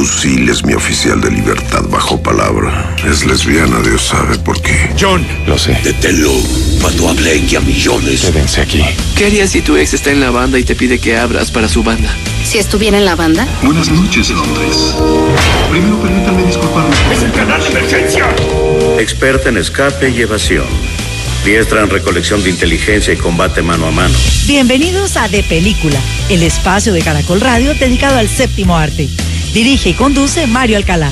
Lucille es mi oficial de libertad bajo palabra. Es lesbiana, Dios sabe por qué. John. Lo sé. Deténlo. Mató a Blake y a millones. Quédense aquí. ¿Qué harías si tu ex está en la banda y te pide que abras para su banda? ¿Si estuviera en la banda? Buenas noches, Londres. Primero permítanme disculparme. ¡Es el canal de emergencia! Experta en escape y evasión. Diestra en recolección de inteligencia y combate mano a mano. Bienvenidos a De Película, el espacio de Caracol Radio dedicado al séptimo arte. Dirige y conduce Mario Alcalá.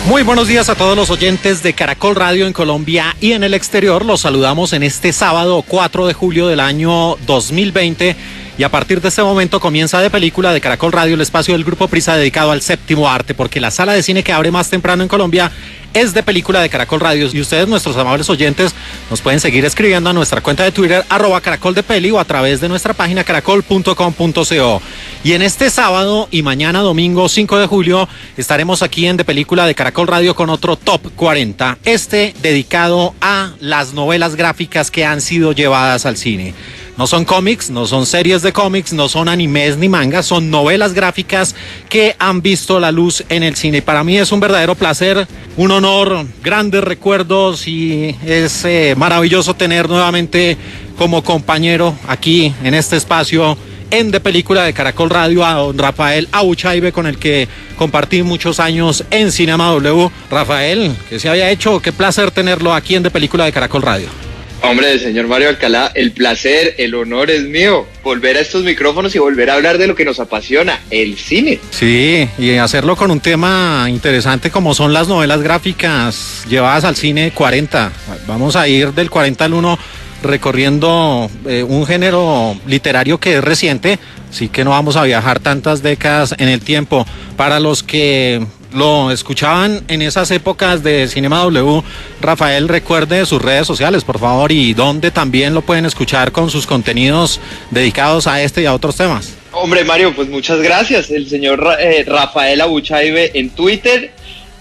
Muy buenos días a todos los oyentes de Caracol Radio en Colombia y en el exterior. Los saludamos en este sábado 4 de julio del año 2020 y a partir de este momento comienza De Película de Caracol Radio, el espacio del Grupo Prisa dedicado al séptimo arte, porque la sala de cine que abre más temprano en Colombia es De Película de Caracol Radio. Y ustedes, nuestros amables oyentes, nos pueden seguir escribiendo a nuestra cuenta de Twitter @caracoldepeli o a través de nuestra página caracol.com.co. Y en este sábado y mañana domingo 5 de julio estaremos aquí en De Película de Caracol Radio con otro Top 40, dedicado a las novelas gráficas que han sido llevadas al cine. No son cómics, no son series de cómics, no son animes ni mangas, son novelas gráficas que han visto la luz en el cine. Y para mí es un verdadero placer, un honor, grandes recuerdos y es maravilloso tener nuevamente como compañero aquí en este espacio en De Película de Caracol Radio a don Rafael Abuchaibe, con el que compartí muchos años en Cinema W. Rafael, ¿qué se había hecho? Qué placer tenerlo aquí en De Película de Caracol Radio. Hombre, señor Mario Alcalá, el placer, el honor es mío. Volver a estos micrófonos y volver a hablar de lo que nos apasiona, el cine. Sí, y hacerlo con un tema interesante como son las novelas gráficas llevadas al cine 40. Vamos a ir del 40 al 1 recorriendo un género literario que es reciente, así que no vamos a viajar tantas décadas en el tiempo. Para los que lo escuchaban en esas épocas de Cinema W, Rafael, recuerde sus redes sociales, por favor, y dónde también lo pueden escuchar con sus contenidos dedicados a este y a otros temas. Hombre, Mario, pues muchas gracias. El señor Rafael Abuchaibe en Twitter,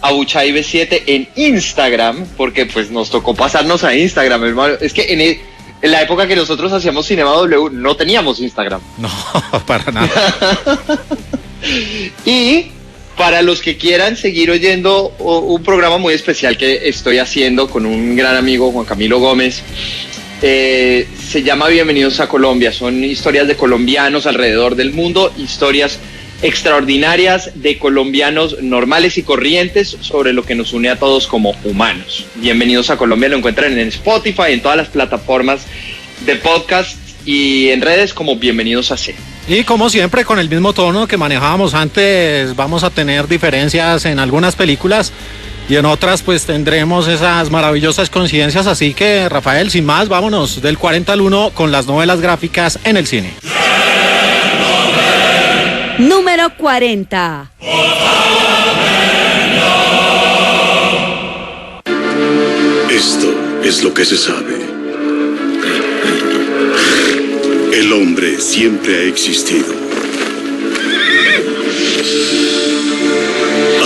Abuchaibe7 en Instagram, porque pues nos tocó pasarnos a Instagram, hermano. Es que en la época que nosotros hacíamos Cinema W no teníamos Instagram. No, para nada. Y para los que quieran seguir oyendo un programa muy especial que estoy haciendo con un gran amigo, Juan Camilo Gómez, se llama Bienvenidos a Colombia. Son historias de colombianos alrededor del mundo, historias extraordinarias de colombianos normales y corrientes sobre lo que nos une a todos como humanos. Bienvenidos a Colombia, lo encuentran en Spotify, en todas las plataformas de podcast y en redes como Bienvenidos a C. Y como siempre, con el mismo tono que manejábamos antes, vamos a tener diferencias en algunas películas y en otras pues tendremos esas maravillosas coincidencias. Así que, Rafael, sin más, vámonos del 40 al 1 con las novelas gráficas en el cine. Número 40. Esto es lo que se sabe. El hombre siempre ha existido.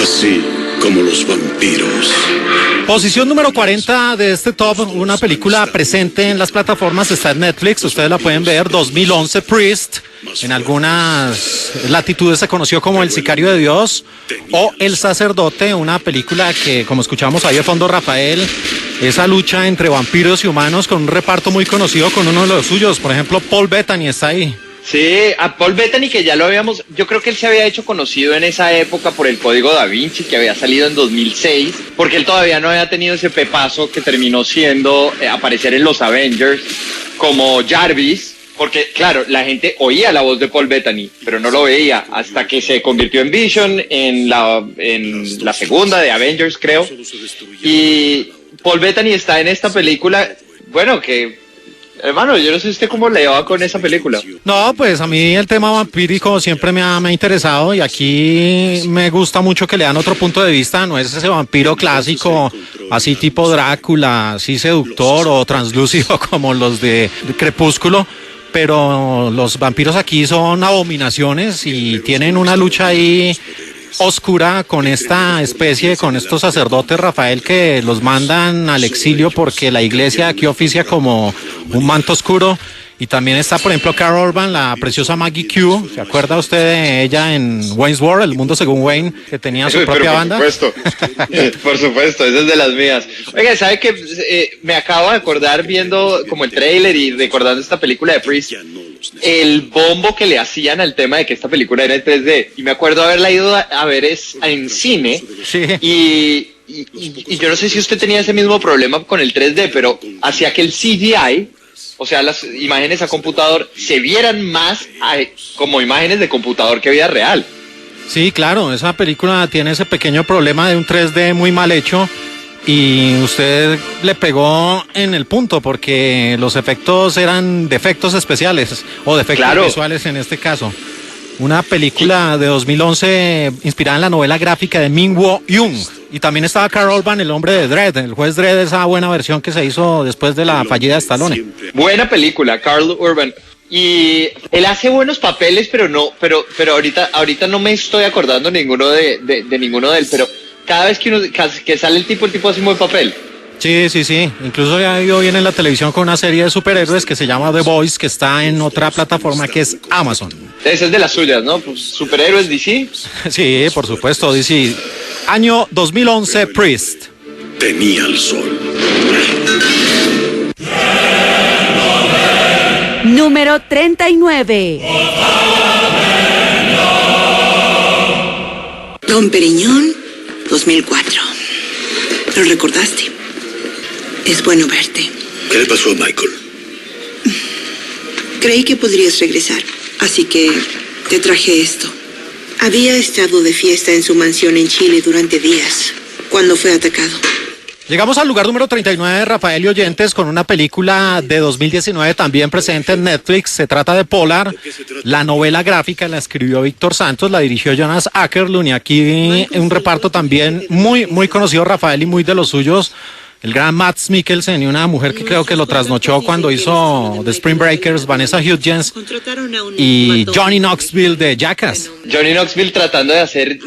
Así como los vampiros. Posición número 40 de este top, una película presente en las plataformas, está en Netflix, ustedes la pueden ver, 2011, Priest. En algunas latitudes se conoció como El Sicario de Dios o El Sacerdote, una película que, como escuchamos ahí de fondo, Rafael, esa lucha entre vampiros y humanos con un reparto muy conocido con uno de los suyos, por ejemplo, Paul Bettany está ahí. Sí, a Paul Bettany, que ya lo habíamos, yo creo que él se había hecho conocido en esa época por el Código Da Vinci, que había salido en 2006, porque él todavía no había tenido ese pepazo que terminó siendo aparecer en los Avengers como Jarvis, porque claro, la gente oía la voz de Paul Bettany, pero no lo veía hasta que se convirtió en Vision en la segunda de Avengers, creo, y Paul Bettany está en esta película, bueno, que... Hermano, yo no sé usted cómo le va con esa película. No, pues a mí el tema vampírico siempre me ha interesado y aquí me gusta mucho que le dan otro punto de vista. No es ese vampiro clásico, así tipo Drácula, así seductor o translúcido como los de Crepúsculo, pero los vampiros aquí son abominaciones y tienen una lucha ahí oscura con esta especie, con estos sacerdotes, Rafael, que los mandan al exilio porque la iglesia aquí oficia como un manto oscuro. Y también está, por ejemplo, Carol Urban, la preciosa Maggie Q. ¿Se acuerda usted de ella en Wayne's World, El Mundo Según Wayne, que tenía su propia banda? Por supuesto, esa es de las mías. Oiga, ¿sabe qué? Me acabo de acordar viendo como el tráiler y recordando esta película de Priest, el bombo que le hacían al tema de que esta película era en 3D. Y me acuerdo haberla ido a ver en cine. Sí. Y yo no sé si usted tenía ese mismo problema con el 3D, pero hacía que el CGI, o sea, las imágenes a computador, se vieran más como imágenes de computador que vida real. Sí, claro, esa película tiene ese pequeño problema de un 3D muy mal hecho y usted le pegó en el punto porque los efectos eran defectos especiales o defectos visuales en este caso. Una película de 2011 inspirada en la novela gráfica de Min-Woo Young. Y también estaba Carl Urban, el hombre de Dredd, el juez Dredd, esa buena versión que se hizo después de la fallida de Stallone. Buena película, Carl Urban. Y él hace buenos papeles, pero ahorita no me estoy acordando ninguno de ninguno de él, pero cada vez que sale el tipo hace un buen papel. Sí. Incluso le ha ido bien en la televisión con una serie de superhéroes que se llama The Boys, que está en otra plataforma que es Amazon. Esa es de las suyas, ¿no? Pues, superhéroes DC. Sí, por supuesto, DC. Año 2011, Priest. Tenía el sol. Número 39. Dom Perignon, 2004. ¿Lo recordaste? Es bueno verte. ¿Qué le pasó a Michael? Creí que podrías regresar, así que te traje esto. Había estado de fiesta en su mansión en Chile durante días, cuando fue atacado. Llegamos al lugar número 39, Rafael y oyentes, con una película de 2019 también presente en Netflix. Se trata de Polar. La novela gráfica la escribió Víctor Santos, la dirigió Jonas Åkerlund y aquí un reparto también muy conocido, Rafael, y muy de los suyos. El gran Mads Mikkelsen y una mujer que creo que lo trasnochó cuando hizo The Spring Breakers, Vanessa Hudgens, y Johnny Knoxville de Jackass. Johnny Knoxville tratando de hacer,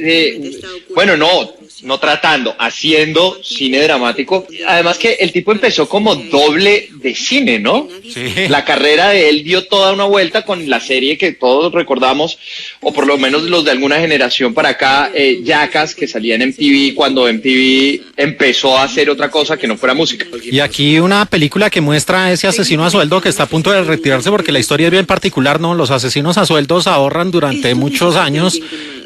haciendo cine dramático. Además que el tipo empezó como doble de cine, ¿no? Sí. La carrera de él dio toda una vuelta con la serie que todos recordamos, o por lo menos los de alguna generación para acá, Jackass, que salía en MTV cuando MTV empezó a hacer otra cosa que no fuera música. Y aquí una película que muestra a ese asesino a sueldo que está a punto de retirarse, porque la historia es bien particular, ¿no? Los asesinos a sueldos ahorran durante muchos años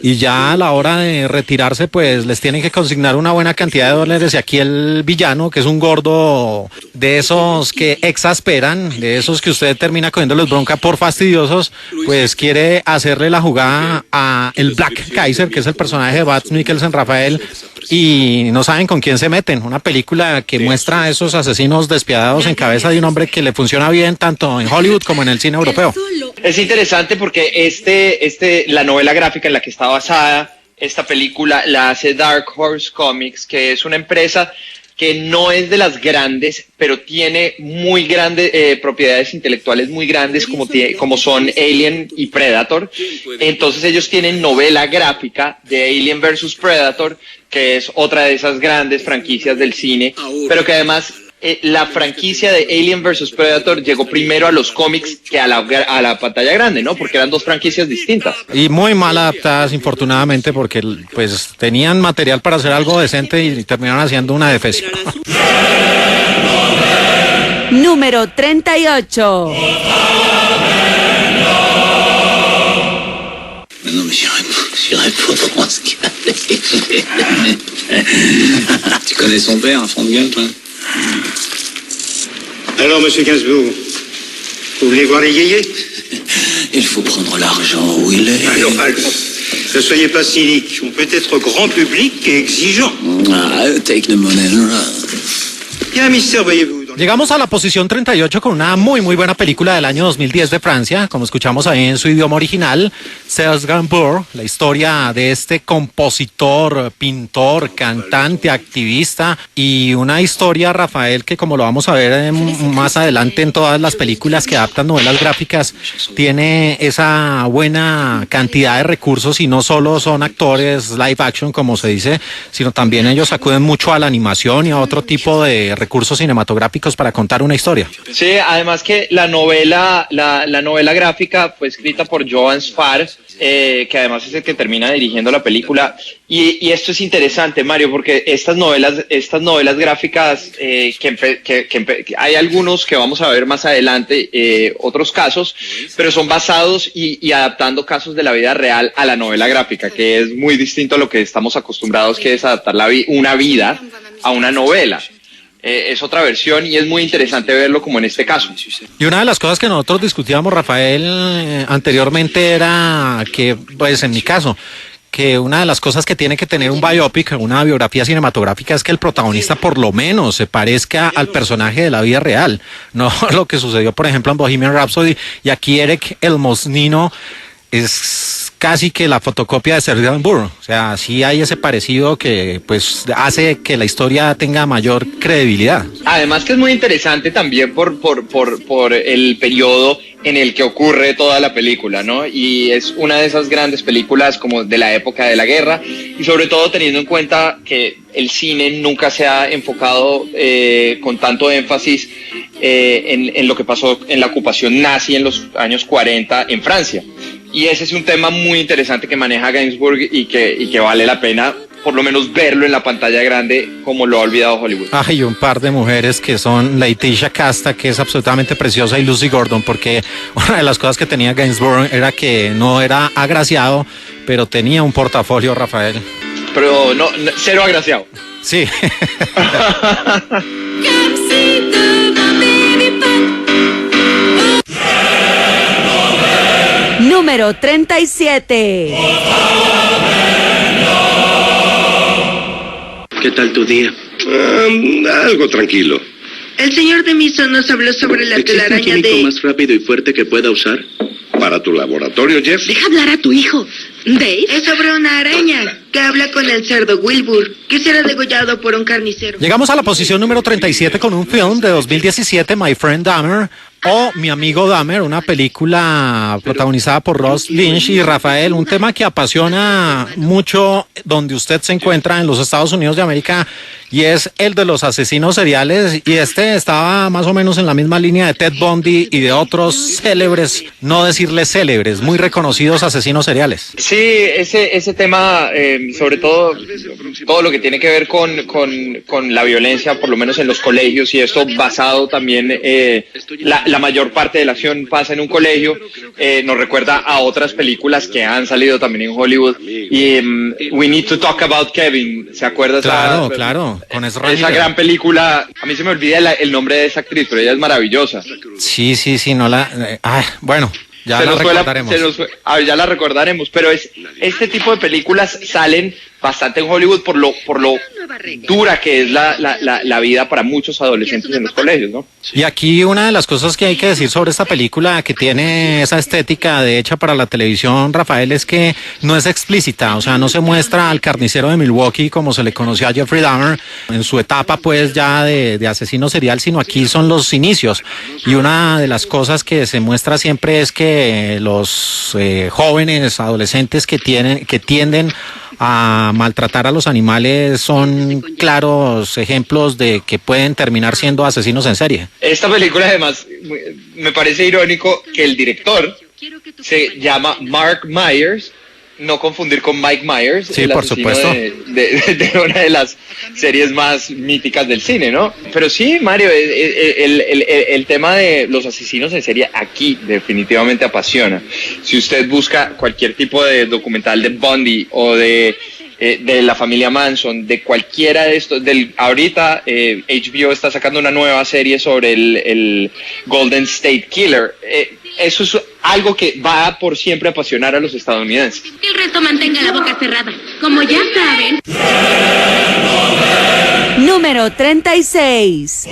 y ya a la hora de retirarse pues les tienen que consignar una buena cantidad de dólares, y aquí el villano, que es un gordo de esos que exasperan, de esos que usted termina cogiéndoles bronca por fastidiosos, pues quiere hacerle la jugada a el Black Kaiser, que es el personaje de Mads Mikkelsen, Rafael, y no saben con quién se meten. Una película que muestra a esos asesinos despiadados en cabeza de un hombre que le funciona bien tanto en Hollywood como en el cine europeo. Es interesante porque la novela gráfica en la que está basada esta película la hace Dark Horse Comics, que es una empresa que no es de las grandes, pero tiene muy grandes propiedades intelectuales muy grandes como son Alien y Predator. Entonces ellos tienen novela gráfica de Alien vs Predator, que es otra de esas grandes franquicias del cine, pero que además la franquicia de Alien vs Predator llegó primero a los cómics que a la pantalla grande, ¿no? Porque eran dos franquicias distintas. Y muy mal adaptadas, infortunadamente, porque pues tenían material para hacer algo decente y terminaron haciendo una defecio. Número 38. Non, mais j'irai pas dans ce qu'il a. Tu connais son père, un fond de gueule, toi? Alors, monsieur Gainsbourg, vous voulez voir les yéyés? Il faut prendre l'argent où il est. Alors, ne soyez pas cynique. On peut être grand public et exigeant. Ah, take the money. Il y a un mystère, voyez-vous, dans Llegamos a la posición 38 con una muy buena película del año 2010 de Francia, como escuchamos ahí en su idioma original, Serge Gainsbourg, la historia de este compositor, pintor, cantante, activista, y una historia, Rafael, que como lo vamos a ver más adelante en todas las películas que adaptan novelas gráficas, tiene esa buena cantidad de recursos y no solo son actores live action, como se dice, sino también ellos acuden mucho a la animación y a otro tipo de recursos cinematográficos para contar una historia. Sí, además que la novela gráfica fue escrita por Joan Sfar, que además es el que termina dirigiendo la película, y esto es interesante, Mario, porque estas novelas gráficas, que hay algunos que vamos a ver más adelante, otros casos, pero son basados y adaptando casos de la vida real a la novela gráfica, que es muy distinto a lo que estamos acostumbrados, que es adaptar una vida a una novela. Es otra versión y es muy interesante verlo como en este caso. Y una de las cosas que nosotros discutíamos, Rafael, anteriormente era que, pues en mi caso, que una de las cosas que tiene que tener un biopic, una biografía cinematográfica, es que el protagonista por lo menos se parezca al personaje de la vida real, no lo que sucedió, por ejemplo, en Bohemian Rhapsody, y aquí Eric el Moznino es casi que la fotocopia de Serge Gainsbourg. O sea, sí hay ese parecido que pues hace que la historia tenga mayor credibilidad. Además que es muy interesante también por el periodo en el que ocurre toda la película, ¿no? Y es una de esas grandes películas como de la época de la guerra, y sobre todo teniendo en cuenta que el cine nunca se ha enfocado con tanto énfasis en lo que pasó en la ocupación nazi en los años 40 en Francia. Y ese es un tema muy interesante que maneja Gainsbourg y que vale la pena por lo menos verlo en la pantalla grande como lo ha olvidado Hollywood. Hay un par de mujeres que son Leticia Casta, que es absolutamente preciosa, y Lucy Gordon, porque una de las cosas que tenía Gainsbourg era que no era agraciado, pero tenía un portafolio, Rafael. Pero no cero agraciado. Sí. Número 37. ¿Qué tal tu día? Algo tranquilo. El señor Demison nos habló sobre la telaraña ¿Existe un químico más rápido y fuerte que pueda usar? ¿Para tu laboratorio, Jeff? Deja hablar a tu hijo. Dave. Es sobre una araña que habla con el cerdo Wilbur, que será degollado por un carnicero. Llegamos a la posición número 37 con un film de 2017, My Friend Dahmer, o Mi Amigo Dahmer, una película protagonizada por Ross Lynch y Rafael, un tema que apasiona mucho donde usted se encuentra en los Estados Unidos de América, y es el de los asesinos seriales, y este estaba más o menos en la misma línea de Ted Bundy y de otros célebres, no decirles célebres, muy reconocidos asesinos seriales. Sí, ese tema, sobre todo lo que tiene que ver con la violencia, por lo menos en los colegios, y esto basado también, la mayor parte de la acción pasa en un colegio, nos recuerda a otras películas que han salido también en Hollywood, y We Need to Talk About Kevin, ¿se acuerda? Claro, con esa gran película. A mí se me olvida el nombre de esa actriz, pero ella es maravillosa. Sí, no la... bueno... Ya la recordaremos, pero este tipo de películas salen bastante en Hollywood por lo dura que es la vida para muchos adolescentes en los colegios, ¿no? Y aquí una de las cosas que hay que decir sobre esta película, que tiene esa estética de hecha para la televisión, Rafael, es que no es explícita, o sea, no se muestra al carnicero de Milwaukee como se le conoció a Jeffrey Dahmer en su etapa pues ya de asesino serial, sino aquí son los inicios, y una de las cosas que se muestra siempre es que los jóvenes adolescentes que tienden a maltratar a los animales son claros ejemplos de que pueden terminar siendo asesinos en serie. Esta película además me parece irónico que el director se llama Mark Myers, no confundir con Mike Myers, sí, el por asesino supuesto. de una de las series más míticas del cine, ¿no? Pero sí, Mario, el tema de los asesinos en serie aquí definitivamente apasiona. Si usted busca cualquier tipo de documental de Bundy o de la familia Manson, de cualquiera de estos, ahorita HBO está sacando una nueva serie sobre el Golden State Killer. Eso es algo que va por siempre a apasionar a los estadounidenses. Que el resto mantenga la boca cerrada. Como ya saben. Número 36.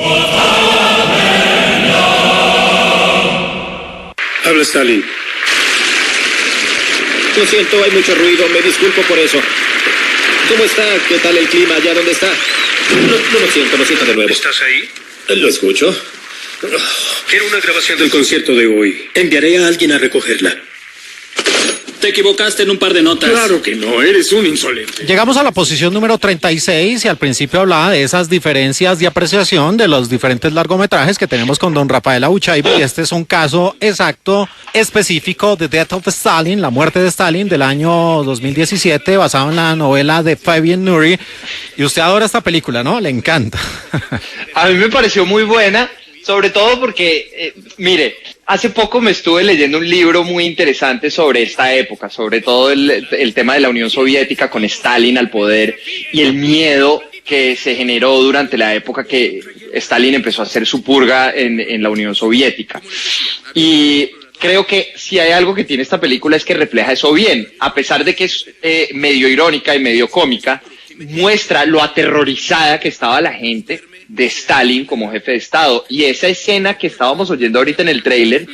Habla Stalin. Lo siento, hay mucho ruido, me disculpo por eso. ¿Cómo está? ¿Qué tal el clima allá donde está? No lo siento de nuevo. ¿Estás ahí? Lo escucho. Quiero una grabación del concierto de hoy. Enviaré a alguien a recogerla. Te equivocaste en un par de notas. Claro que no, eres un insolente. Llegamos a la posición número 36 y al principio hablaba de esas diferencias de apreciación de los diferentes largometrajes que tenemos con don Rafael Abuchaibe, y este es un caso exacto, específico, de Death of Stalin, la muerte de Stalin, del año 2017, basado en la novela de Fabian Nuri. Y usted adora esta película, ¿no? Le encanta. A mí me pareció muy buena, sobre todo porque, mire, hace poco me estuve leyendo un libro muy interesante sobre esta época, sobre todo el tema de la Unión Soviética con Stalin al poder y el miedo que se generó durante la época que Stalin empezó a hacer su purga en la Unión Soviética. Y creo que si hay algo que tiene esta película es que refleja eso bien, a pesar de que es medio irónica y medio cómica, muestra lo aterrorizada que estaba la gente de Stalin como jefe de Estado. Y esa escena que estábamos oyendo ahorita en el tráiler,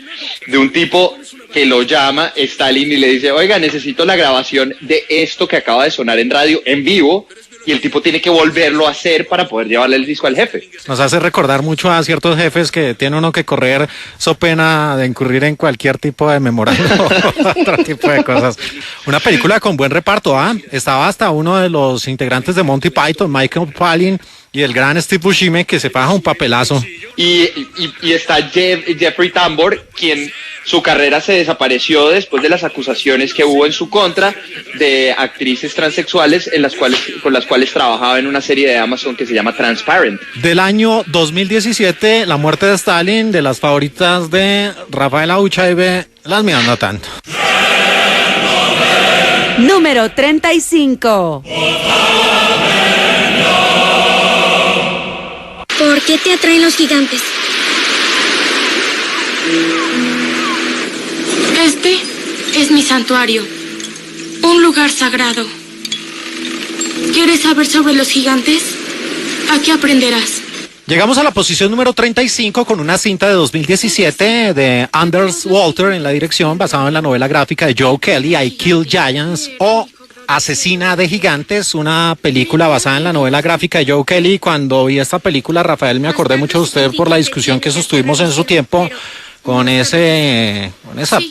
de un tipo que lo llama Stalin y le dice, oiga, necesito la grabación de esto que acaba de sonar en radio en vivo, y el tipo tiene que volverlo a hacer para poder llevarle el disco al jefe. Nos hace recordar mucho a ciertos jefes que tiene uno que correr so pena de incurrir en cualquier tipo de memorando otro tipo de cosas. Una película con buen reparto, ¿ah? Estaba hasta uno de los integrantes de Monty Python, Michael Palin, y el gran Steve Buscemi, que se paga un papelazo. Y está Jeffrey Tambor, quien su carrera se desapareció después de las acusaciones que hubo en su contra de actrices transexuales con las cuales trabajaba en una serie de Amazon que se llama Transparent. Del año 2017, la muerte de Stalin, de las favoritas de Rafael Abuchaibe, las mías no tanto. Número 35. ¿Por qué te atraen los gigantes? Este es mi santuario, un lugar sagrado. ¿Quieres saber sobre los gigantes? Aquí aprenderás. Llegamos a la posición número 35 con una cinta de 2017 de Anders Walter en la dirección, basada en la novela gráfica de Joe Kelly, I Kill Giants, o Asesina de Gigantes, una película basada en la novela gráfica de Joe Kelly. Cuando vi esta película, Rafael, me acordé mucho de usted por la discusión que sostuvimos en su tiempo con esa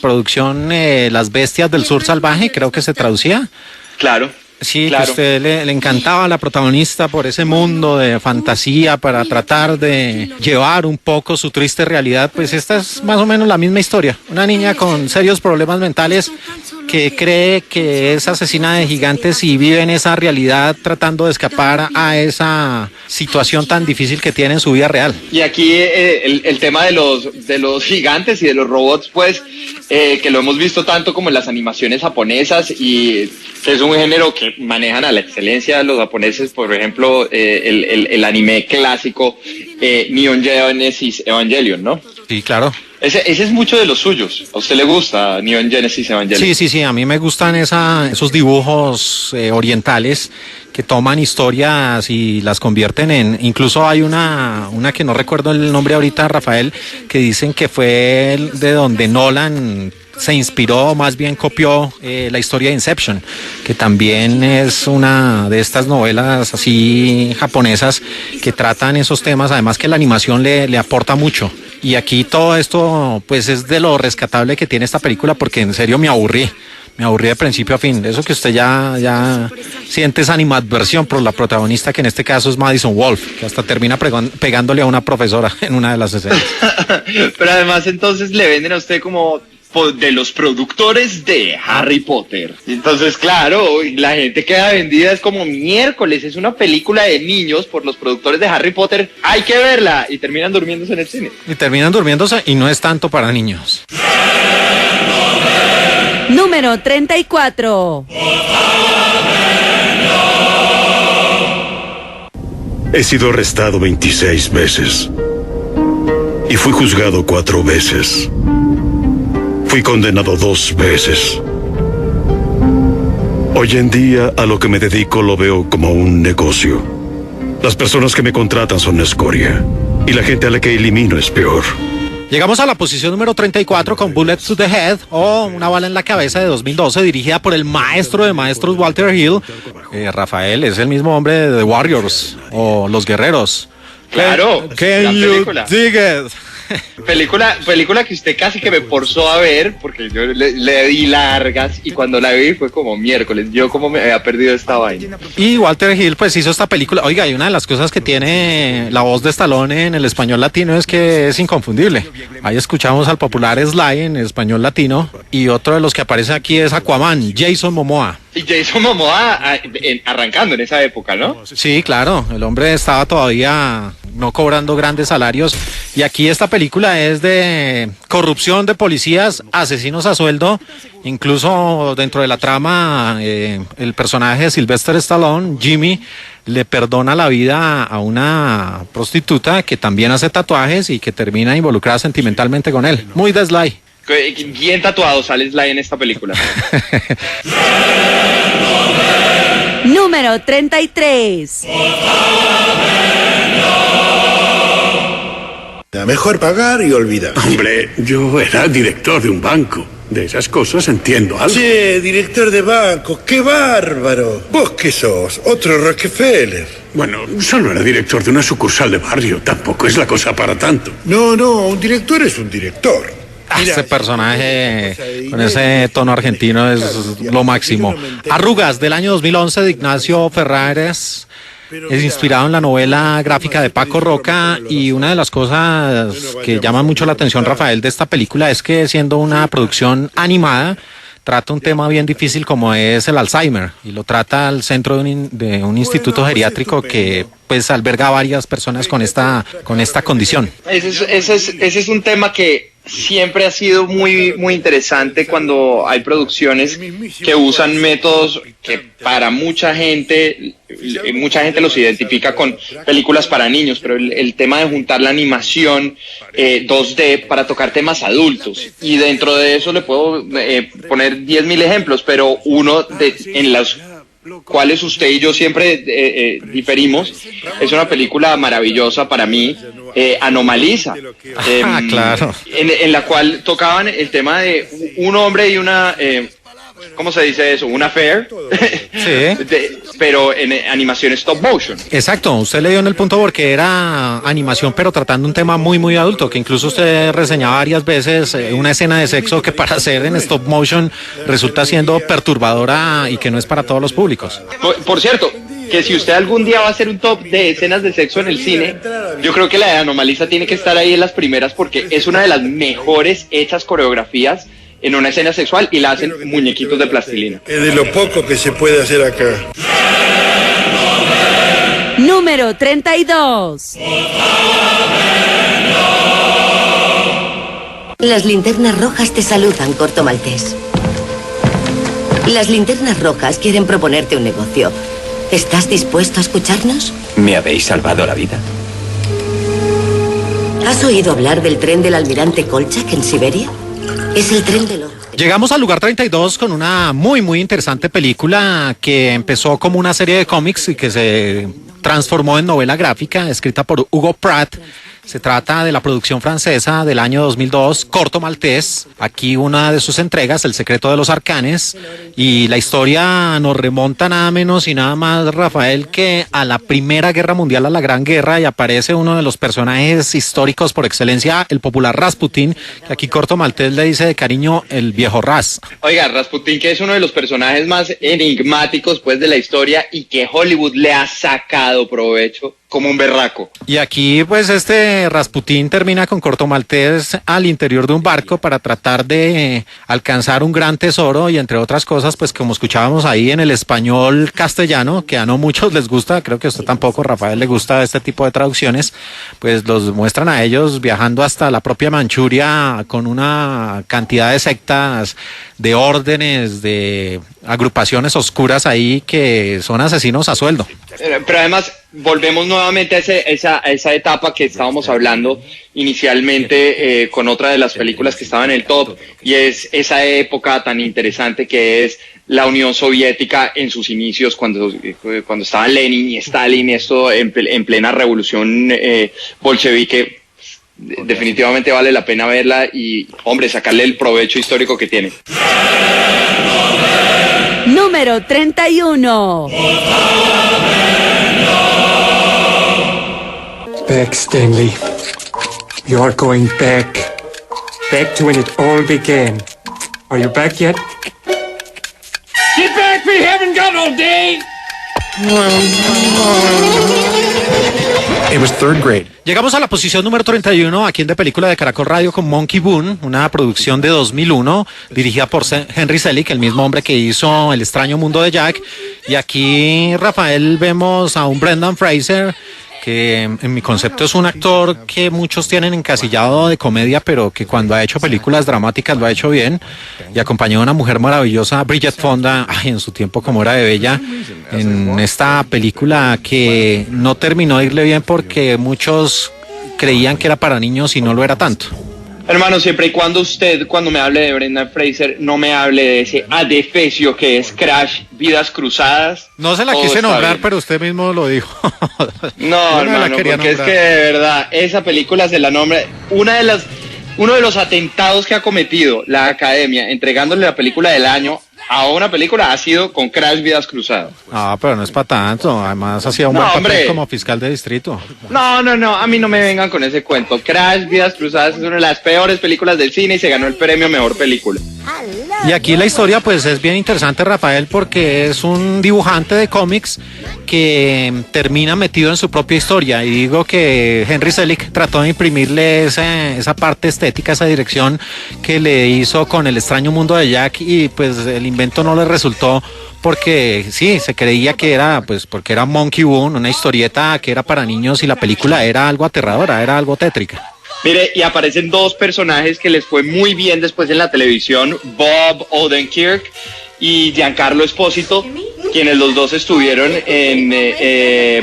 producción Las Bestias del Sur Salvaje, creo que se traducía. Claro. Sí, claro. Que a usted le encantaba la protagonista por ese mundo de fantasía para tratar de llevar un poco su triste realidad. Pues esta es más o menos la misma historia. Una niña con serios problemas mentales que cree que es asesina de gigantes y vive en esa realidad tratando de escapar a esa situación tan difícil que tiene en su vida real. Y aquí el tema de los gigantes y de los robots, pues, que lo hemos visto tanto como en las animaciones japonesas, y que es un género que manejan a la excelencia los japoneses. Por ejemplo, el anime clásico Neon Genesis Evangelion, ¿no? Sí, claro. Ese es mucho de los suyos. ¿A usted le gusta Neon Genesis Evangelion? Sí, a mí me gustan esos dibujos orientales que toman historias y las convierten en... Incluso hay una que no recuerdo el nombre ahorita, Rafael, que dicen que fue de donde Nolan se inspiró, más bien copió la historia de Inception, que también es una de estas novelas así japonesas que tratan esos temas, además que la animación le aporta mucho. Y aquí todo esto pues es de lo rescatable que tiene esta película, porque en serio me aburrí de principio a fin. Eso que usted ya siente esa animadversión por la protagonista, que en este caso es Madison Wolfe, que hasta termina pegándole a una profesora en una de las escenas. Pero además entonces le venden a usted como de los productores de Harry Potter. Entonces, claro, la gente queda vendida, es como miércoles, es una película de niños por los productores de Harry Potter, hay que verla, y terminan durmiéndose en el cine. Y no es tanto para niños. Número 34. He sido arrestado 26 veces y fui juzgado 4 veces. Fui condenado 2 veces. Hoy en día a lo que me dedico lo veo como un negocio. Las personas que me contratan son escoria. Y la gente a la que elimino es peor. Llegamos a la posición número 34 con Bullet to the Head, o Una bala en la cabeza, de 2012, dirigida por el maestro de maestros Walter Hill. Rafael es el mismo hombre de The Warriors o Los Guerreros. Claro, Can you dig it? Película que usted casi que me forzó a ver, porque yo le di largas y cuando la vi fue como miércoles. Yo como me había perdido esta vaina. Y Walter Hill pues hizo esta película. Oiga, y una de las cosas que tiene la voz de Stallone en el español latino es que es inconfundible. Ahí escuchamos al popular Sly en español latino, y otro de los que aparece aquí es Aquaman, Jason Momoa. Y Jason Momoa arrancando en esa época, ¿no? Sí, claro, el hombre estaba todavía no cobrando grandes salarios, y aquí esta película es de corrupción de policías, asesinos a sueldo. Incluso dentro de la trama, el personaje de Sylvester Stallone, Jimmy, le perdona la vida a una prostituta que también hace tatuajes y que termina involucrada sentimentalmente con él. Muy de Sly. Bien tatuado sale Sly en esta película. Número 33. Mejor pagar y olvidar. Hombre, yo era director de un banco. De esas cosas entiendo algo. Sí, director de banco, qué bárbaro. ¿Vos qué sos? Otro Rockefeller. Bueno, solo era director de una sucursal de barrio. Tampoco es la cosa para tanto. No, un director es un director. Mira, este personaje con ese tono argentino es lo máximo. Arrugas, del año 2011, de Ignacio Ferrares. Es inspirado en la novela gráfica de Paco Roca, y una de las cosas que llama mucho la atención, Rafael, de esta película es que, siendo una producción animada, trata un tema bien difícil como es el Alzheimer, y lo trata al centro de un instituto geriátrico que pues alberga a varias personas con esta condición. Ese es un tema que siempre ha sido muy interesante cuando hay producciones que usan métodos que para mucha gente los identifica con películas para niños, pero el tema de juntar la animación 2D para tocar temas adultos, y dentro de eso le puedo poner 10.000 ejemplos, pero uno en los cuales usted y yo siempre diferimos, es una película maravillosa para mí, Anomaliza, claro. en la cual tocaban el tema de un hombre y una ¿cómo se dice eso? Un affair, sí. Pero en animación stop motion. Exacto, usted le dio en el punto porque era animación, pero tratando un tema muy adulto, que incluso usted reseñaba varias veces una escena de sexo que para hacer en stop motion resulta siendo perturbadora y que no es para todos los públicos. Por cierto, que si usted algún día va a hacer un top de escenas de sexo en el cine, yo creo que la de Anomaliza tiene que estar ahí en las primeras, porque es una de las mejores hechas coreografías en una escena sexual, y la hacen muñequitos de plastilina. Es de lo poco que se puede hacer acá. Número 32. Las linternas rojas te saludan, Corto Maltés. Las linternas rojas quieren proponerte un negocio. ¿Estás dispuesto a escucharnos? ¿Me habéis salvado la vida? ¿Has oído hablar del tren del almirante Kolchak en Siberia? Es el tren del oro. Llegamos al lugar 32 con una muy interesante película que empezó como una serie de cómics y que se transformó en novela gráfica, escrita por Hugo Pratt. Se trata de la producción francesa del año 2002, Corto Maltés. Aquí una de sus entregas, El secreto de los arcanes. Y la historia nos remonta nada menos y nada más, Rafael, que a la Primera Guerra Mundial, a la Gran Guerra, y aparece uno de los personajes históricos por excelencia, el popular Rasputín, que aquí Corto Maltés le dice de cariño el viejo Ras. Oiga, Rasputín, que es uno de los personajes más enigmáticos pues de la historia, y que Hollywood le ha sacado provecho como un berraco. Y aquí pues este Rasputín termina con Corto Maltés al interior de un barco para tratar de alcanzar un gran tesoro, y entre otras cosas pues como escuchábamos ahí en el español castellano, que a no muchos les gusta, creo que a usted tampoco, Rafael, le gusta este tipo de traducciones, pues los muestran a ellos viajando hasta la propia Manchuria con una cantidad de sectas, de órdenes, de agrupaciones oscuras ahí que son asesinos a sueldo. Pero además volvemos nuevamente a esa etapa que estábamos hablando inicialmente con otra de las películas que estaba en el top, y es esa época tan interesante que es la Unión Soviética en sus inicios, cuando estaban Lenin y Stalin, esto en plena revolución bolchevique. Definitivamente vale la pena verla y, hombre, sacarle el provecho histórico que tiene. Número 31. Back, Stanley. You're going back. Back to when it all began. Are you back yet? Get back! We haven't got all day! It was third grade. Llegamos a la posición número 31 aquí en De Película de Caracol Radio con Monkey Boone, una producción de 2001 dirigida por Henry Selick, el mismo hombre que hizo El extraño mundo de Jack. Y aquí, Rafael, vemos a un Brendan Fraser que en mi concepto es un actor que muchos tienen encasillado de comedia, pero que cuando ha hecho películas dramáticas lo ha hecho bien, y acompañó a una mujer maravillosa, Bridget Fonda, en su tiempo como era de bella, en esta película que no terminó de irle bien porque muchos creían que era para niños y no lo era tanto. Hermano, siempre y cuando usted, cuando me hable de Brendan Fraser, no me hable de ese adefesio que es Crash, Vidas Cruzadas. No se la quise nombrar, pero usted mismo lo dijo. No, hermano, porque nombrar. Es que de verdad, esa película se la nombra, uno de los atentados que ha cometido la Academia, entregándole la película del año a una película, ha sido con Crash, Vidas Cruzadas. Ah, pero no es para tanto, además hacía un buen papel como fiscal de distrito. No, a mí no me vengan con ese cuento. Crash, Vidas Cruzadas es una de las peores películas del cine y se ganó el premio a Mejor Película. Y aquí la historia pues es bien interesante, Rafael, porque es un dibujante de cómics que termina metido en su propia historia, y digo que Henry Selick trató de imprimirle esa parte estética, esa dirección que le hizo con El extraño mundo de Jack, y pues el invento no le resultó porque sí, se creía que era pues porque era Monkey Boone, una historieta que era para niños, y la película era algo aterradora, era algo tétrica. Mire, y aparecen dos personajes que les fue muy bien después en la televisión, Bob Odenkirk y Giancarlo Esposito, quienes los dos estuvieron en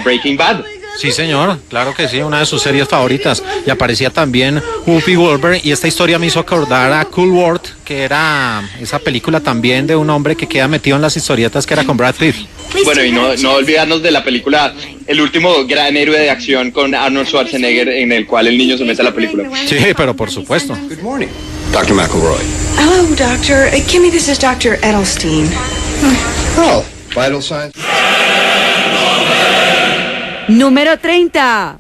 Breaking Bad. Sí, señor, claro que sí, una de sus series favoritas. Y aparecía también Whoopi Goldberg, y esta historia me hizo acordar a Cool World, que era esa película también de un hombre que queda metido en las historietas, que era con Brad Pitt. Bueno, y no olvidarnos de la película El último gran héroe de acción con Arnold Schwarzenegger, en el cual el niño se mete a la película. Sí, pero por supuesto. Good morning, Dr. McElroy. Hello, doctor. Kimmy, this is Dr. Edelstein. Oh, vital signs. Número 30.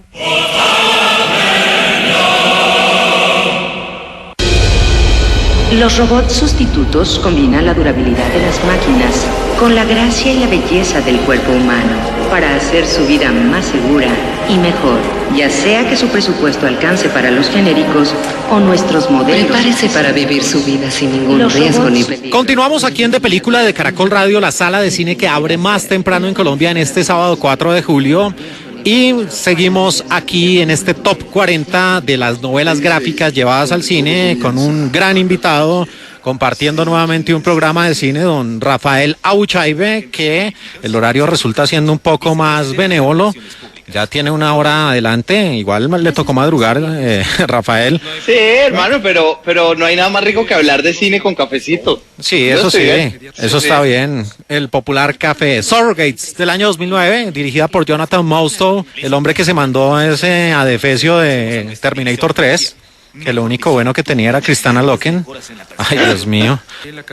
Los robots sustitutos combinan la durabilidad de las máquinas con la gracia y la belleza del cuerpo humano para hacer su vida más segura y mejor, ya sea que su presupuesto alcance para los genéricos o nuestros modelos. Prepárese para vivir su vida sin ningún riesgo ni peligro. Continuamos aquí en De Película de Caracol Radio, la sala de cine que abre más temprano en Colombia en este sábado 4 de julio. Y seguimos aquí en este top 40 de las novelas gráficas llevadas al cine con un gran invitado, compartiendo nuevamente un programa de cine, don Rafael Auchaibe, que el horario resulta siendo un poco más benévolo. Ya tiene una hora adelante, igual le tocó madrugar, Rafael. Sí, hermano, pero no hay nada más rico que hablar de cine con cafecito. Sí, eso sí, eso está bien. El popular café Surrogates del año 2009, dirigida por Jonathan Mostow, el hombre que se mandó ese adefesio de Terminator 3. Que lo único bueno que tenía era Kristanna Loken. Ay, Dios mío.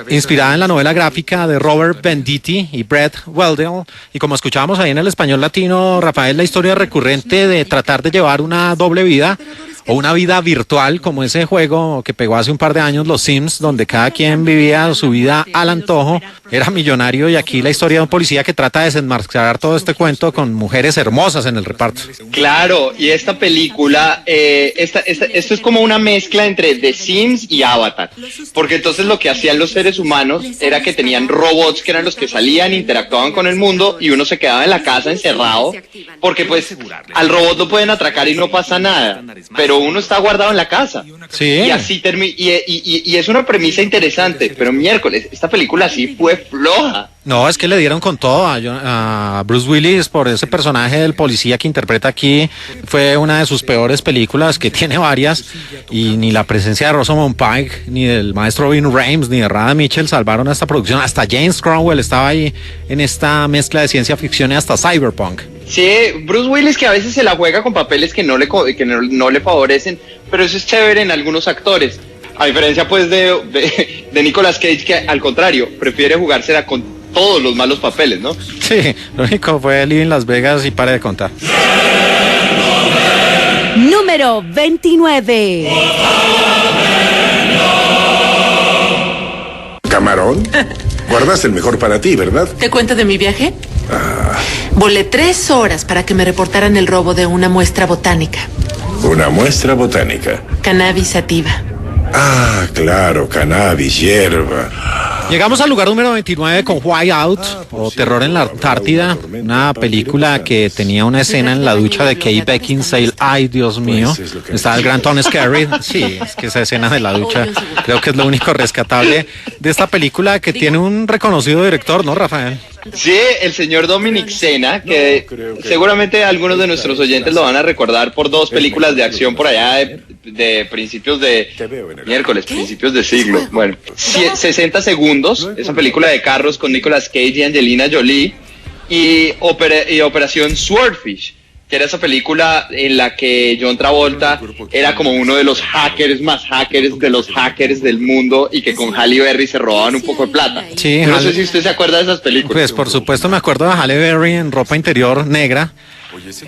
Inspirada en la novela gráfica de Robert Venditti y Brett Weldell. Y como escuchábamos ahí en el español latino, Rafael, la historia recurrente de tratar de llevar una doble vida o una vida virtual, como ese juego que pegó hace un par de años, Los Sims, donde cada quien vivía su vida al antojo, era millonario, y aquí la historia de un policía que trata de desenmascarar todo este cuento con mujeres hermosas en el reparto. Claro, y esta película, esto es como una mezcla entre The Sims y Avatar, porque entonces lo que hacían los seres humanos era que tenían robots que eran los que salían, interactuaban con el mundo, y uno se quedaba en la casa encerrado, porque pues al robot lo pueden atracar y no pasa nada, pero uno está guardado en la casa. Sí. Y así y es una premisa interesante, pero miércoles, esta película sí fue floja. No, es que le dieron con todo a Bruce Willis por ese personaje del policía que interpreta aquí. Fue una de sus peores películas, que tiene varias, y ni la presencia de Rosamund Pike, ni del maestro Vin Rames, ni de Radha Mitchell salvaron a esta producción. Hasta James Cromwell estaba ahí en esta mezcla de ciencia ficción y hasta cyberpunk. Sí, Bruce Willis, que a veces se la juega con papeles que no le favorecen, pero eso es chévere en algunos actores. A diferencia pues de Nicolas Cage, que al contrario, prefiere jugársela con todos los malos papeles, ¿no? Sí, lo único fue Living Las Vegas y pare de contar. Número 29. ¿Camarón? Guardaste el mejor para ti, ¿verdad? ¿Te cuento de mi viaje? Volé 3 horas para que me reportaran el robo de una muestra botánica. Una muestra botánica. Cannabis sativa. Ah, claro, cannabis, hierba. Llegamos al lugar número 29 con White Out, o Terror en la Antártida, una película que tenía una escena en la ducha de Kate Beckinsale. Ay, Dios mío, estaba el gran Tom Skerritt. Sí, es que esa escena de la ducha creo que es lo único rescatable de esta película, que tiene un reconocido director, ¿no, Rafael? Sí, el señor Dominic Sena, que seguramente algunos de nuestros oyentes lo van a recordar por 2 películas de acción por allá de principios de principios de siglo. Bueno, 60 segundos, esa película de carros con Nicolas Cage y Angelina Jolie, y Operación Swordfish, que era esa película en la que John Travolta era como uno de los hackers más hackers de los hackers del mundo, y que con Halle Berry se robaban un poco de plata. Sí, no sé si usted se acuerda de esas películas. Pues por supuesto me acuerdo de Halle Berry en ropa interior negra,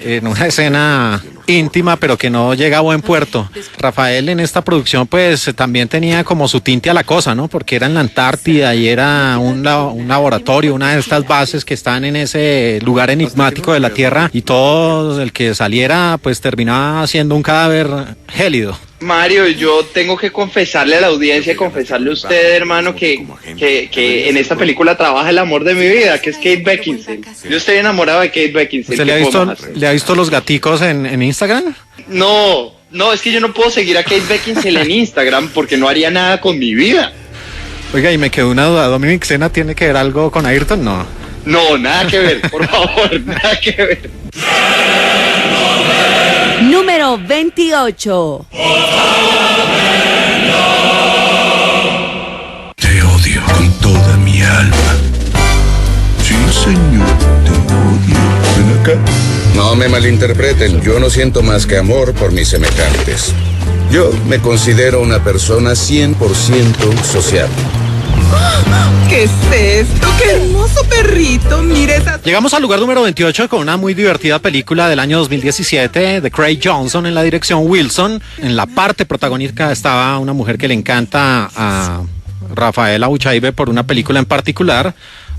en una escena íntima, pero que no llega a buen puerto. Rafael en esta producción pues también tenía como su tinte a la cosa, ¿no? Porque era en la Antártida y era un laboratorio, una de estas bases que están en ese lugar enigmático de la Tierra, y todo el que saliera pues terminaba siendo un cadáver gélido. Mario, yo tengo que confesarle a la audiencia, confesarle a usted, hermano, que en esta película trabaja el amor de mi vida, que es Kate Beckinsale. Yo estoy enamorado de Kate Beckinsale. ¿Usted le ha visto los gaticos en Instagram? No, es que yo no puedo seguir a Kate Beckinsale en Instagram porque no haría nada con mi vida. Oiga, y me quedó una duda, ¿Dominic Sena tiene que ver algo con Ayrton? No, nada que ver, por favor, nada que ver. Número 28. Te odio con toda mi alma. Sí, señor, te odio. Ven acá. No me malinterpreten, yo no siento más que amor por mis semejantes. Yo me considero una persona 100% sociable. ¿Qué es esto? ¡Qué hermoso perrito! Mire esa... Llegamos al lugar número 28 con una muy divertida película del año 2017 de Craig Johnson en la dirección Wilson. En la parte protagónica estaba una mujer que le encanta a Rafaela Uchaibe por una película en particular,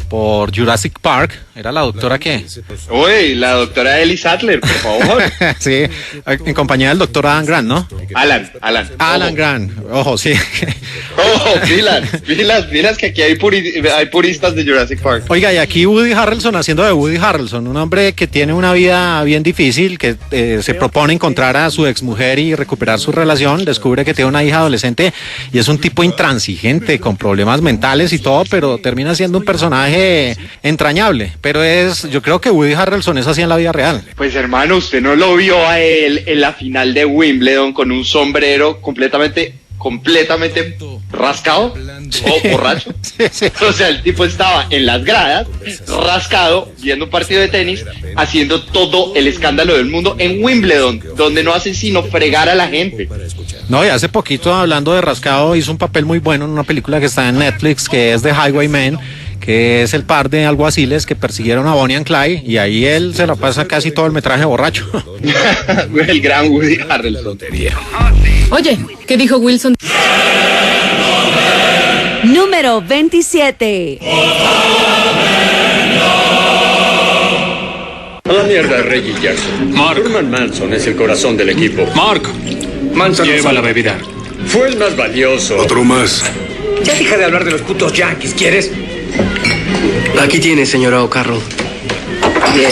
por Jurassic Park. Era la doctora que... Uy, la doctora Ellie Sattler, por favor. Sí, en compañía del doctor Alan Grant, ¿no? Alan Grant, ojo, sí. Ojo, pilas, que aquí hay puristas de Jurassic Park. Oiga, y aquí Woody Harrelson haciendo de Woody Harrelson, un hombre que tiene una vida bien difícil, que se propone encontrar a su exmujer y recuperar su relación, descubre que tiene una hija adolescente y es un tipo intransigente, con problemas mentales y todo, pero termina siendo un personaje entrañable. Pero yo creo que Woody Harrelson es así en la vida real. Pues hermano, usted no lo vio a él en la final de Wimbledon con un sombrero completamente rascado o borracho. Sí. O sea, el tipo estaba en las gradas, rascado, viendo un partido de tenis, haciendo todo el escándalo del mundo en Wimbledon, donde no hacen sino fregar a la gente. No, y hace poquito, hablando de rascado, hizo un papel muy bueno en una película que está en Netflix, que es The Highwaymen, que es el par de alguaciles que persiguieron a Bonnie and Clyde, y ahí él se la pasa casi todo el metraje borracho. El gran Woody Harrelson. Oye, ¿qué dijo Wilson? Número 27. A la mierda, Reggie Jackson. Herman Manson es el corazón del equipo. Manson lleva la bebida. Fue el más valioso. Otro más. Ya deja de hablar de los putos yankees, ¿quieres? Aquí tiene, señora O'Carroll. Bien.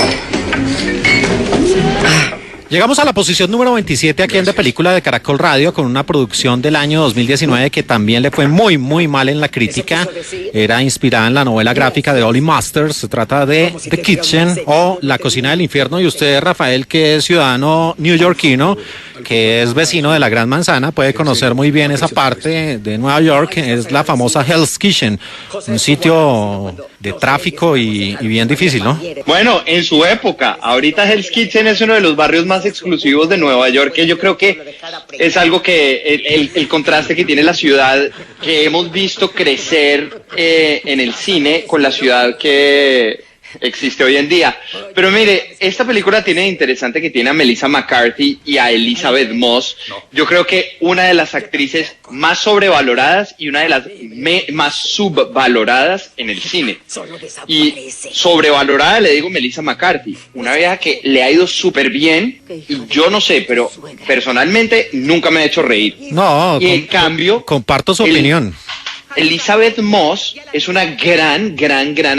Llegamos a la posición número 27 aquí en De Película de Caracol Radio con una producción del año 2019 que también le fue muy, muy mal en la crítica. Era inspirada en la novela gráfica de Ollie Masters. Se trata de The Kitchen o La Cocina del Infierno. Y usted, Rafael, que es ciudadano neoyorquino, que es vecino de la Gran Manzana, puede conocer muy bien esa parte de Nueva York. Es la famosa Hell's Kitchen, un sitio de tráfico y bien difícil, ¿no? Bueno, en su época, ahorita Hell's Kitchen es uno de los barrios más exclusivos de Nueva York, que yo creo que es algo que el contraste que tiene la ciudad, que hemos visto crecer en el cine con la ciudad que existe hoy en día. Pero mire, esta película tiene de interesante que tiene a Melissa McCarthy y a Elizabeth Moss. Yo creo que una de las actrices más sobrevaloradas y una de las más subvaloradas en el cine. Y sobrevalorada le digo Melissa McCarthy, una vieja que le ha ido súper bien y yo no sé, pero personalmente nunca me ha hecho reír. No, y en cambio comparto su opinión. Elizabeth Moss es una gran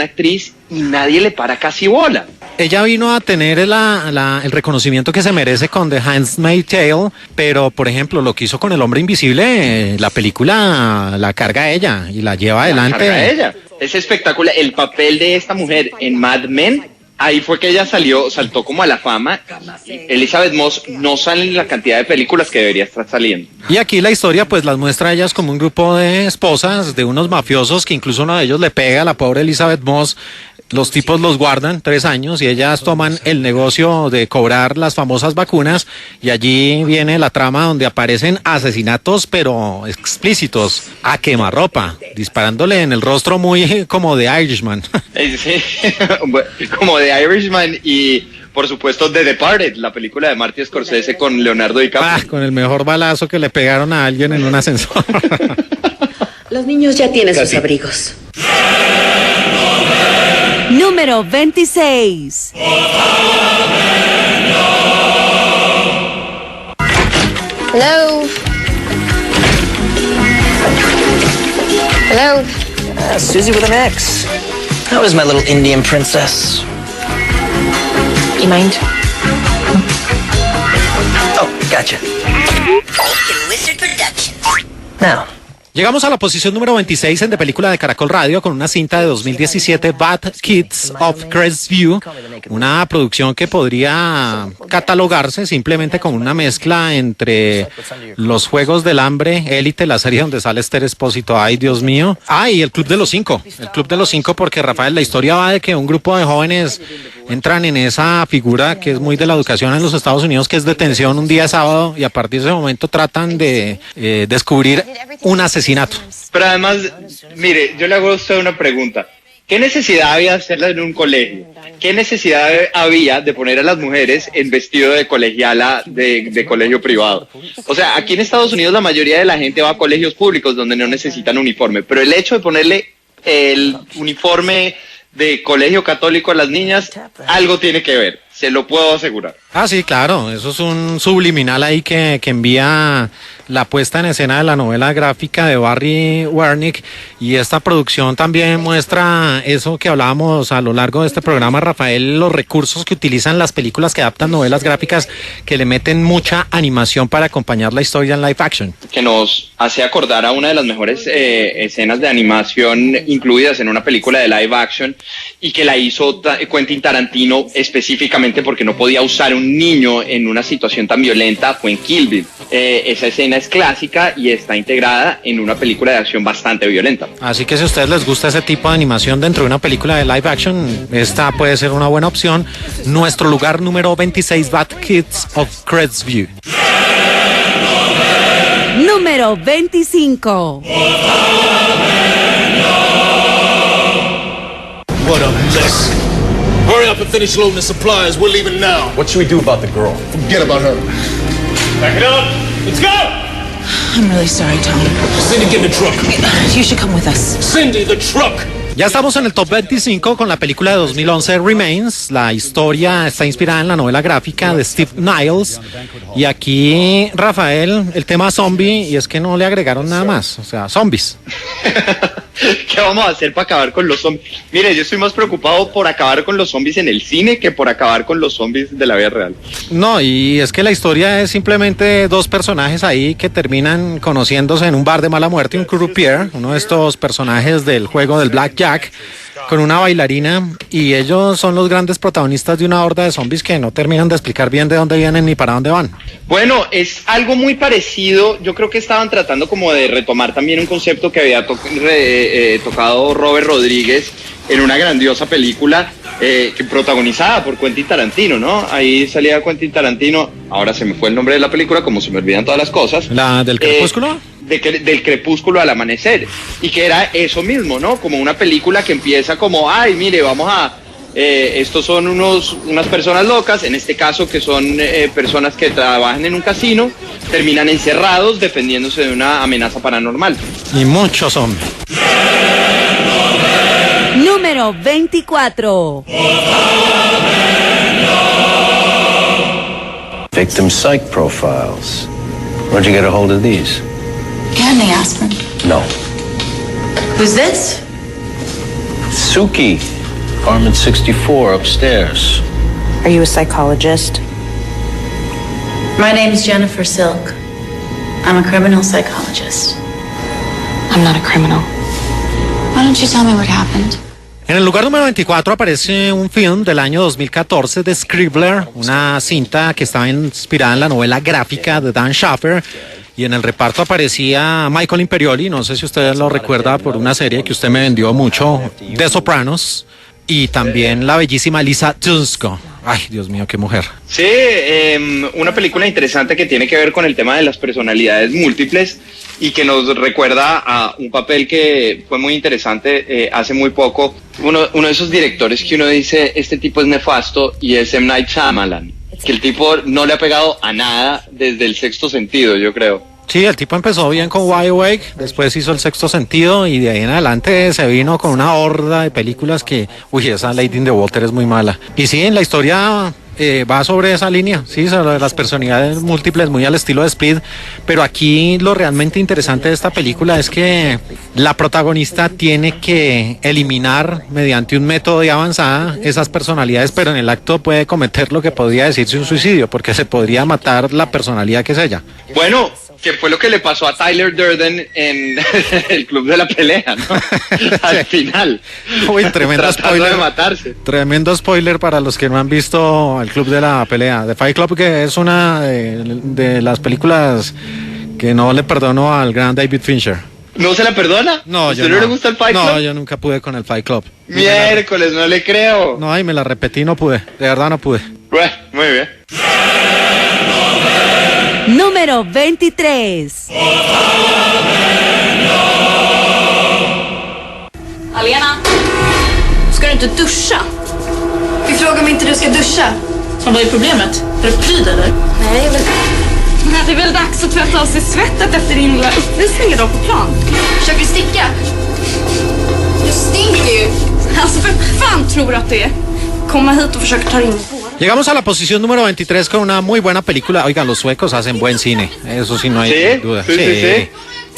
actriz y nadie le para casi bola. Ella vino a tener el reconocimiento que se merece con The Handmaid's Tale, pero por ejemplo lo que hizo con El Hombre Invisible, la película la carga ella y la lleva adelante. La carga ella. Es espectacular. El papel de esta mujer en Mad Men, ahí fue que ella saltó como a la fama. Elizabeth Moss no sale en la cantidad de películas que debería estar saliendo. Y aquí la historia pues las muestra a ellas como un grupo de esposas de unos mafiosos que incluso uno de ellos le pega a la pobre Elizabeth Moss. Los tipos los guardan 3 años y ellas toman el negocio de cobrar las famosas vacunas y allí viene la trama donde aparecen asesinatos pero explícitos a quemarropa, disparándole en el rostro muy como de Irishman. Sí, como de Irishman y por supuesto The Departed, la película de Martin Scorsese con Leonardo DiCaprio. Con el mejor balazo que le pegaron a alguien en un ascensor. Los niños ya tienen sus abrigos. Número 26. Hello. Hello. Susie with an X. How is my little Indian princess? You mind? Oh, gotcha. Now. Llegamos a la posición número 26 en De Película de Caracol Radio con una cinta de 2017, Bad Kids of Crestview, una producción que podría catalogarse simplemente como una mezcla entre Los Juegos del Hambre, Élite, la serie donde sale Esther Expósito, ay Dios mío, y el Club de los Cinco, porque Rafael, la historia va de que un grupo de jóvenes entran en esa figura que es muy de la educación en los Estados Unidos, que es detención un día sábado y a partir de ese momento tratan de descubrir un asesinato. Pero además, mire, yo le hago a usted una pregunta. ¿Qué necesidad había de hacerla en un colegio? ¿Qué necesidad había de poner a las mujeres en vestido de colegiala de colegio privado? O sea, aquí en Estados Unidos la mayoría de la gente va a colegios públicos donde no necesitan uniforme, pero el hecho de ponerle el uniforme de colegio católico a las niñas, algo tiene que ver, se lo puedo asegurar. Sí, claro, eso es un subliminal ahí que envía la puesta en escena de la novela gráfica de Barry Wernick, y esta producción también muestra eso que hablábamos a lo largo de este programa, Rafael, los recursos que utilizan las películas que adaptan novelas gráficas, que le meten mucha animación para acompañar la historia en live action. Que nos hace acordar a una de las mejores escenas de animación incluidas en una película de live action, y que la hizo Quentin Tarantino específicamente porque no podía usar un niño en una situación tan violenta, fue en Kill Bill. Esa escena es clásica y está integrada en una película de acción bastante violenta. Así que si a ustedes les gusta ese tipo de animación dentro de una película de live action, esta puede ser una buena opción. Nuestro lugar número 26, Bad Kids of Crestview. Número 25. What a mess. Hurry up and finish loading the supplies. We're leaving now. What should we do about the girl? Forget about her. Back it up. Let's go! I'm really sorry, Tom. Cindy, get in the truck. You should come with us. Cindy, the truck. Ya estamos en el top 25 con la película de 2011 Remains. La historia está inspirada en la novela gráfica de Steve Niles. Y aquí, Rafael, el tema zombie, y es que no le agregaron nada más. O sea, zombies. ¿Qué vamos a hacer para acabar con los zombies? Mire, yo estoy más preocupado por acabar con los zombies en el cine que por acabar con los zombies de la vida real. No, y es que la historia es simplemente dos personajes ahí que terminan conociéndose en un bar de mala muerte, un croupier, uno de estos personajes del juego del Blackjack, con una bailarina, y ellos son los grandes protagonistas de una horda de zombies que no terminan de explicar bien de dónde vienen ni para dónde van. Bueno, es algo muy parecido. Yo creo que estaban tratando como de retomar también un concepto que había tocado Robert Rodríguez en una grandiosa película protagonizada por Quentin Tarantino, ¿no? Ahí salía Quentin Tarantino, ahora se me fue el nombre de la película, como se me olvidan todas las cosas. ¿La del Crepúsculo? Del crepúsculo al amanecer, y que era eso mismo, ¿no? Como una película que empieza como, ay, mire, vamos a... estos son unas personas locas, en este caso que son personas que trabajan en un casino, terminan encerrados defendiéndose de una amenaza paranormal. Y muchos zombies. Número 24. Victim psych profiles. Where'd you get a hold of these? And the aspirin. No. Who's this? Suki, apartment 64 upstairs. Are you a psychologist? My name's Jennifer Silk. I'm a criminal psychologist. I'm not a criminal. Why don't you tell me what happened? En el lugar número 24 aparece un film del año 2014 de Scribbler, una cinta que estaba inspirada en la novela gráfica de Dan Schaffer, y en el reparto aparecía Michael Imperioli, no sé si usted lo recuerda por una serie que usted me vendió mucho, The Sopranos, y también la bellísima Lisa Dusko. Ay, Dios mío, qué mujer. Sí, una película interesante que tiene que ver con el tema de las personalidades múltiples y que nos recuerda a un papel que fue muy interesante hace muy poco. Uno de esos directores que uno dice, este tipo es nefasto, y es M. Night Shyamalan, que el tipo no le ha pegado a nada desde El Sexto Sentido, yo creo. Sí, el tipo empezó bien con Wide Awake, después hizo El Sexto Sentido y de ahí en adelante se vino con una horda de películas que, uy, esa Lady in the Water es muy mala. Y sí, en la historia va sobre esa línea, sí, sobre las personalidades múltiples, muy al estilo de Speed, pero aquí lo realmente interesante de esta película es que la protagonista tiene que eliminar mediante un método de avanzada esas personalidades, pero en el acto puede cometer lo que podría decirse un suicidio, porque se podría matar la personalidad que es ella. Bueno, que fue lo que le pasó a Tyler Durden en el Club de la Pelea, ¿no? Al final. Uy, tremendo spoiler. De matarse. Tremendo spoiler para los que no han visto el Club de la Pelea. The Fight Club, que es una de las películas que no le perdono al gran David Fincher. ¿No se la perdona? No, yo no le gusta el Fight Club? No, yo nunca pude con el Fight Club. Miércoles, no le creo. No, y me la repetí, no pude. De verdad no pude. Bueno, muy bien. Número 23. Alena, ska du inte duscha? Vi frågar om inte du ska duscha. Vad är problemet? Är du pryd eller? Nej, det är väl dags att tvätta av sig svettet efter din lilla uppvisning idag på plan. Försöker du sticka? Du stinker ju. Alltså, vem fan tror att det är? Komma hit och försöka ta in båda. Llegamos a la posición número 23 con una muy buena película. Oigan, los suecos hacen buen cine, eso sí no hay duda. Sí.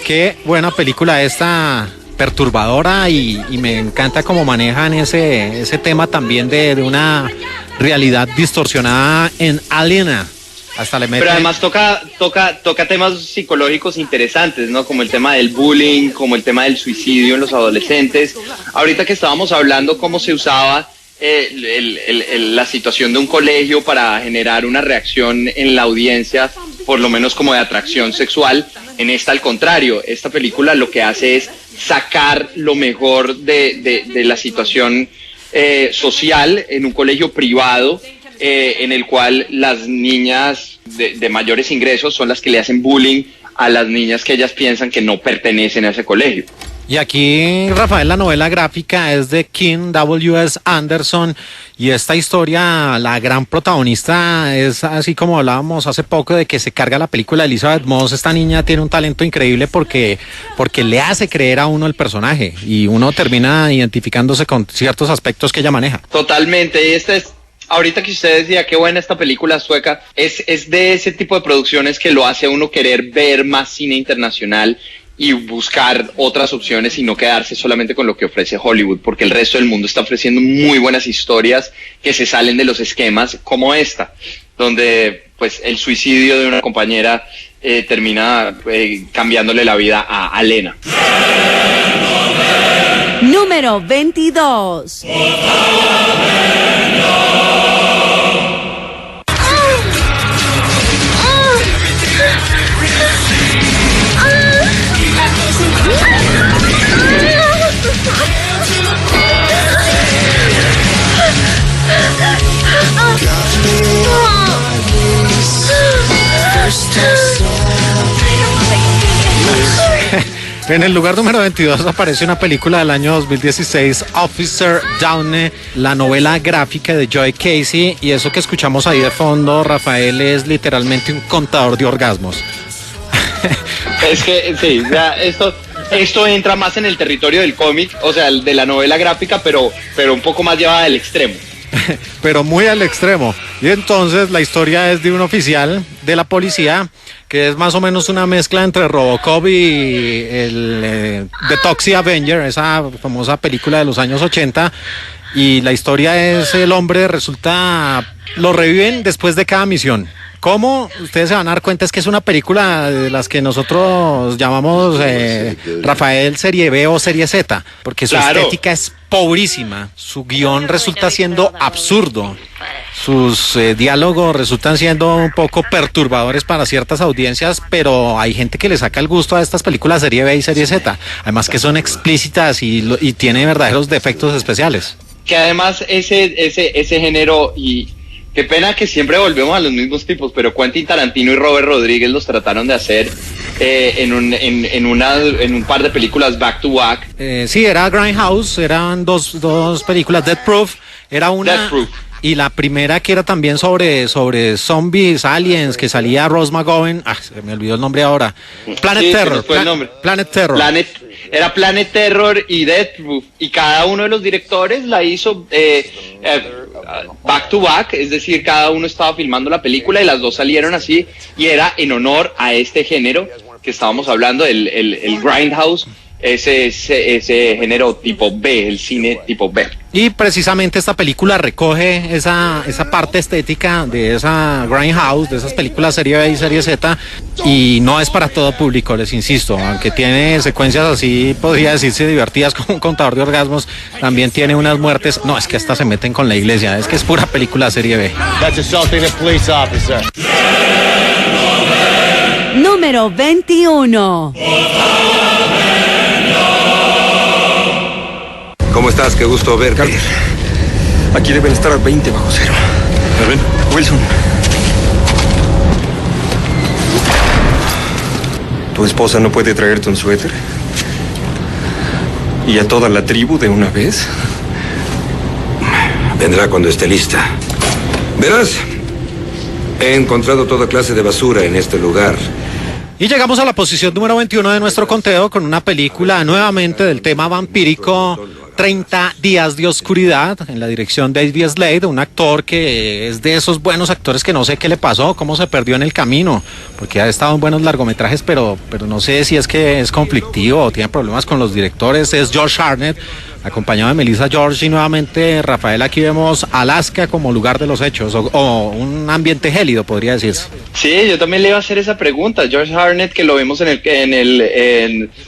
Qué buena película esta, perturbadora, y me encanta cómo manejan ese tema también de una realidad distorsionada en Aliena. Hasta le meten... Pero además toca temas psicológicos interesantes, ¿no? Como el tema del bullying, como el tema del suicidio en los adolescentes. Ahorita que estábamos hablando cómo se usaba la situación de un colegio para generar una reacción en la audiencia, por lo menos como de atracción sexual. En esta, al contrario, esta película lo que hace es sacar lo mejor de la situación social en un colegio privado, en el cual las niñas de mayores ingresos son las que le hacen bullying a las niñas que ellas piensan que no pertenecen a ese colegio. Y aquí, Rafael, la novela gráfica es de Kim W.S. Anderson, y esta historia, la gran protagonista es así como hablábamos hace poco de que se carga la película de Elizabeth Moss. Esta niña tiene un talento increíble porque le hace creer a uno el personaje y uno termina identificándose con ciertos aspectos que ella maneja. Totalmente, ahorita que usted decía qué buena esta película sueca, es de ese tipo de producciones que lo hace a uno querer ver más cine internacional y buscar otras opciones y no quedarse solamente con lo que ofrece Hollywood, porque el resto del mundo está ofreciendo muy buenas historias que se salen de los esquemas, como esta, donde pues el suicidio de una compañera termina cambiándole la vida a Lena. Número 22. En el lugar número 22 aparece una película del año 2016, Officer Downey, la novela gráfica de Joy Casey, y eso que escuchamos ahí de fondo, Rafael, es literalmente un contador de orgasmos. Es que, sí, ya esto entra más en el territorio del cómic, o sea, de la novela gráfica, pero un poco más llevada al extremo. Pero muy al extremo. Y entonces la historia es de un oficial de la policía que es más o menos una mezcla entre Robocop y el The Toxic Avenger, esa famosa película de los años 80. Y la historia es el hombre lo reviven después de cada misión. ¿Cómo? Ustedes se van a dar cuenta, es que es una película de las que nosotros llamamos, Rafael, serie B o serie Z, porque su estética es pobrísima, su guión resulta siendo absurdo, sus diálogos resultan siendo un poco perturbadores para ciertas audiencias, pero hay gente que le saca el gusto a estas películas serie B y serie Z, además que son explícitas y tienen verdaderos defectos especiales. Que además ese género, y qué pena que siempre volvemos a los mismos tipos, pero Quentin Tarantino y Robert Rodríguez los trataron de hacer en un par de películas back to back. Sí, era Grindhouse, eran dos películas, Death Proof, era una... Death Proof. Y la primera que era también sobre zombies, aliens, que salía Rose McGowan, se me olvidó el nombre ahora. Planet Terror. Planet Terror. Era Planet Terror y Death Proof, y cada uno de los directores la hizo back to back, es decir, cada uno estaba filmando la película y las dos salieron así, y era en honor a este género que estábamos hablando, el Grindhouse, ese género tipo B, el cine tipo B. Y precisamente esta película recoge esa parte estética de esa Grindhouse, de esas películas serie B y serie Z, y no es para todo público, les insisto, aunque tiene secuencias así, podría decirse divertidas, como un contador de orgasmos, también tiene unas muertes, no, es que hasta se meten con la iglesia, es que es pura película serie B. That's assaulting a police officer. Número 21. ¿Cómo estás? Qué gusto verte. Carter, aquí deben estar a 20 bajo cero. ¿Ven? Wilson. ¿Tu esposa no puede traerte un suéter? ¿Y a toda la tribu de una vez? Vendrá cuando esté lista. Verás, he encontrado toda clase de basura en este lugar. Y llegamos a la posición número 21 de nuestro conteo con una película nuevamente del tema vampírico, 30 días de oscuridad, en la dirección de David Slade, un actor que es de esos buenos actores que no sé qué le pasó, cómo se perdió en el camino, porque ha estado en buenos largometrajes, pero no sé si es que es conflictivo o tiene problemas con los directores. Es Josh Hartnett, acompañado de Melissa George, y nuevamente, Rafael, aquí vemos Alaska como lugar de los hechos, o un ambiente gélido, podría decirse. Sí, yo también le iba a hacer esa pregunta. Josh Hartnett, que lo vemos en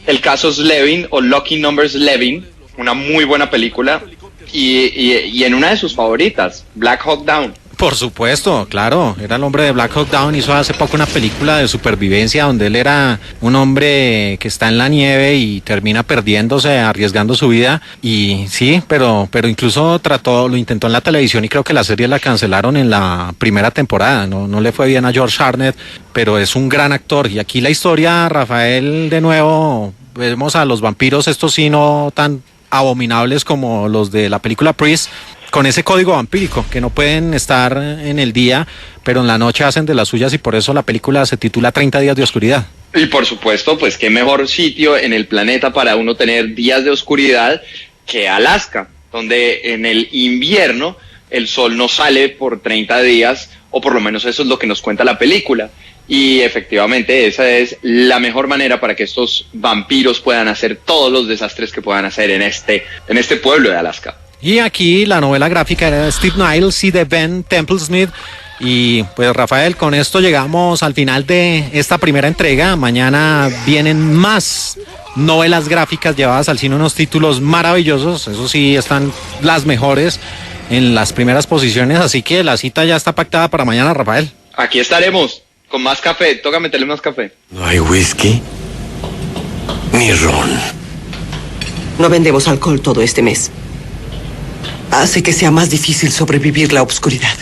el caso Slevin, o Lucky Number Slevin, una muy buena película, y en una de sus favoritas, Black Hawk Down. Por supuesto, claro, era el hombre de Black Hawk Down, hizo hace poco una película de supervivencia donde él era un hombre que está en la nieve y termina perdiéndose, arriesgando su vida, y sí, pero incluso lo intentó en la televisión y creo que la serie la cancelaron en la primera temporada, no le fue bien a George Hartnett, pero es un gran actor. Y aquí la historia, Rafael, de nuevo, vemos a los vampiros, estos sí no tan abominables como los de la película Priest, con ese código vampírico, que no pueden estar en el día, pero en la noche hacen de las suyas, y por eso la película se titula 30 días de oscuridad. Y por supuesto, pues qué mejor sitio en el planeta para uno tener días de oscuridad que Alaska, donde en el invierno el sol no sale por 30 días o por lo menos eso es lo que nos cuenta la película. Y efectivamente esa es la mejor manera para que estos vampiros puedan hacer todos los desastres que puedan hacer en este pueblo de Alaska. Y aquí la novela gráfica era de Steve Niles y de Ben Templesmith. Y pues Rafael, con esto llegamos al final de esta primera entrega. Mañana vienen más novelas gráficas llevadas al cine, unos títulos maravillosos. Eso sí, están las mejores en las primeras posiciones. Así que la cita ya está pactada para mañana, Rafael. Aquí estaremos con más café. Toca meterle más café. No hay whisky ni ron. No vendemos alcohol todo este mes. Hace que sea más difícil sobrevivir la oscuridad.